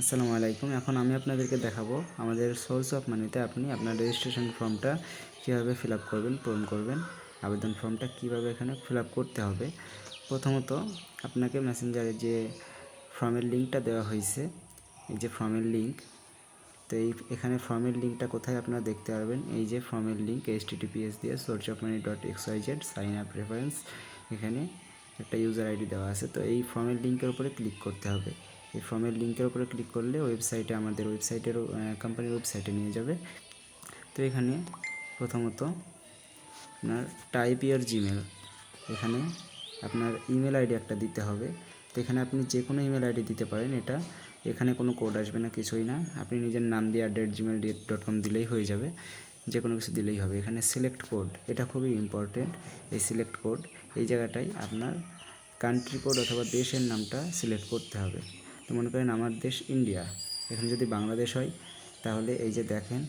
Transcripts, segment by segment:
আসসালামু আলাইকুম। এখন আমি আপনাদেরকে দেখাবো আমাদের সোর্স অফ মানিতে আপনি আপনার রেজিস্ট্রেশন ফর্মটা কীভাবে ফিল আপ করবেন, পূরণ করবেন। আবেদন ফর্মটা কীভাবে এখানে ফিল আপ করতে হবে। প্রথমত আপনাকে মেসেঞ্জারে যে ফর্মের লিঙ্কটা দেওয়া হয়েছে, এই যে ফর্মের লিঙ্ক, তো এখানে ফর্মের লিঙ্কটা কোথায় আপনারা দেখতে পারবেন। এই যে ফর্মের লিঙ্ক https দিয়ে sourceofmoney.xyz সাইন আপ রেফারেন্স, এখানে একটা ইউজার আইডি দেওয়া আছে। তো এই ফর্মের লিঙ্কের উপরে ক্লিক করতে হবে। এই ফর্মের লিঙ্কের উপরে ক্লিক করলে ওয়েবসাইটে, আমাদের ওয়েবসাইটের কোম্পানির ওয়েবসাইটে নিয়ে যাবে। তো এখানে প্রথমত আপনার টাইপ ইওর জিমেল, এখানে আপনার ইমেল আইডি একটা দিতে হবে। তো এখানে আপনি যে কোনো ইমেল আইডি দিতে পারেন, এখানে কোনো কোড আসবে না, কিছুই না। আপনি নিজের নাম দিয়ে @gmail.com দিলেই হয়ে যাবে, যে কোনো কিছু দিলেই হবে। এখানে সিলেক্ট কোড, এটা খুবই ইম্পর্টেন্ট। এই সিলেক্ট কোড, এই জায়গাটায় আপনার কান্ট্রি কোড অথবা দেশের নামটা সিলেক্ট করতে হবে। তো মনে করেন আমার দেশ ইন্ডিয়া, এখানে যদি বাংলাদেশ হয় তাহলে এই যে দেখেন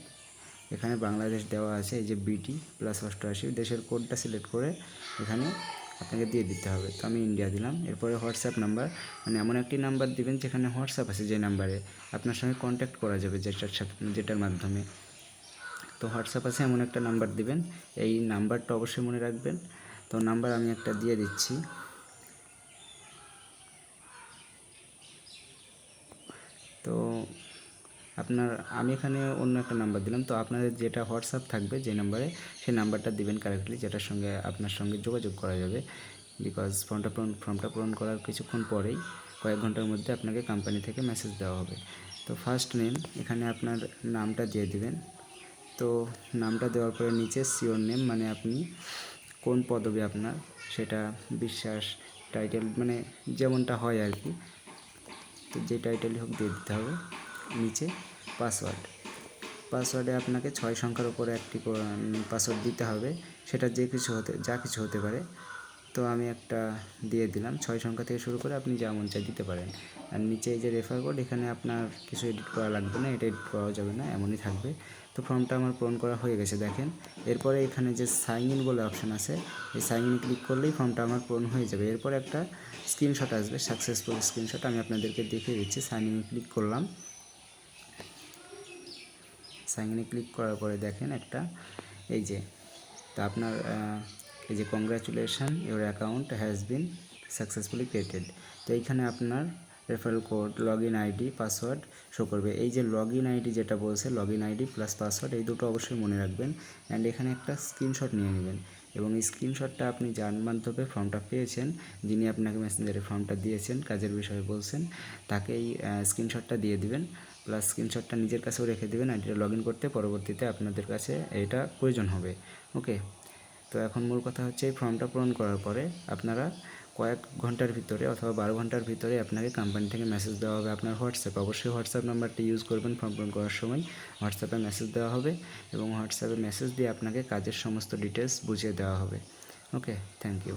এখানে বাংলাদেশ দেওয়া আছে, এই যে BT+88 দেশের কোডটা সিলেক্ট করে এখানে আপনাকে দিয়ে দিতে হবে। তো আমি ইন্ডিয়া দিলাম। এরপরে হোয়াটসঅ্যাপ নাম্বার, মানে এমন একটি নাম্বার দিবেন যেখানে হোয়াটসঅ্যাপ আছে, যে নাম্বারে আপনার সঙ্গে কন্ট্যাক্ট করা যাবে, যেটার মাধ্যমে। তো হোয়াটসঅ্যাপ আছে এমন একটা নাম্বার দিবেন, এই নাম্বারটা অবশ্যই মনে রাখবেন। তো নাম্বার আমি একটা দিয়ে দিচ্ছি। তো আমি এখানে অন্য একটা নাম্বার দিলাম। তো আপনাদের যেটা হোয়াটসঅ্যাপ থাকবে, যে নাম্বারে, সেই নাম্বারটা দিবেন কারেক্টলি, যেটার সঙ্গে আপনার সঙ্গে যোগাযোগ করা যাবে। বিকজ ফর্মটা পূরণ করার কিছুক্ষণ পরেই, কয়েক ঘন্টার মধ্যে আপনাকে কোম্পানি থেকে মেসেজ দেওয়া হবে। তো ফার্স্ট নেম, এখানে আপনার নামটা দিয়ে দিবেন। তো নামটা দেওয়ার পরে নিচে সিওর নেম, মানে আপনি কোন পদবি আপনার, সেটা বিশ্বাস, টাইটেল, মানে যেমনটা হয় আর কি, তো যে টাইটেলই হোক দিয়ে দিতে হবে। নিচে পাসওয়ার্ডে আপনাকে 6 সংখ্যার উপরে একটি পাসওয়ার্ড দিতে হবে, সেটা যা কিছু হতে পারে। তো আমি একটা দিয়ে দিলাম, 6 সংখ্যা থেকে শুরু করে আপনি যা মন চায় দিতে পারেন। আর নিচে এই যে রেফার কোড, এখানে আপনার কিছু এডিট করা লাগবে না, এটা এডিট করা যাবে না, এমনই থাকবে। তো ফর্মটা আমার পূরণ করা হয়ে গেছে দেখেন। এরপরে এখানে যে সাইন ইন বলে অপশান আছে, এই সাইন ইন ক্লিক করলেই ফর্মটা আমার পূরণ হয়ে যাবে। এরপরে একটা স্ক্রিনশট আসবে, সাকসেসফুল স্ক্রিনশট, আমি আপনাদেরকে দেখিয়ে দিচ্ছি। সাইন ইন ক্লিক করলাম। সাইন ইনে ক্লিক করার পরে দেখেন একটা, এই যে, তো আপনার এই যে congratulation, your account has been successfully created. তো এইখানে আপনার referral code, log in ID, password show করবে। এই যে লগ ইন আইডি যেটা বলছে, log in ID plus password, এই দুটো অবশ্যই মনে রাখবেন। অ্যান্ড এখানে একটা স্ক্রিনশট নিয়ে নেবেন, এবং এই স্ক্রিনশটটা আপনি যার মাধ্যমে ফর্মটা পেয়েছেন, যিনি আপনাকে মেসেঞ্জারে ফর্মটা দিয়েছেন, কাজের বিষয়ে বলছেন, তাকে এই স্ক্রিনশটটা দিয়ে দিবেন। প্লাস স্ক্রিনশটটা নিজের কাছেও রেখে দেবেন, আইডিটা লগ ইন করতে পরবর্তীতে আপনাদের কাছে এটা প্রয়োজন হবে। ওকে, তো এখন মূল কথা হচ্ছে, এই ফর্মটা পূরণ করার পরে আপনারা কয়েক ঘন্টার ভিতরে অথবা 12 ঘন্টার ভিতরে আপনাকে কোম্পানি থেকে মেসেজ দেওয়া হবে আপনার হোয়াটসঅ্যাপে। অবশ্যই হোয়াটসঅ্যাপ নাম্বারটি ইউজ করবেন ফর্ম পূরণ করার সময়। হোয়াটসঅ্যাপে মেসেজ দেওয়া হবে, এবং হোয়াটসঅ্যাপে মেসেজ দিয়ে আপনাকে কাজের সমস্ত ডিটেলস বুঝিয়ে দেওয়া হবে। ওকে, থ্যাংক ইউ।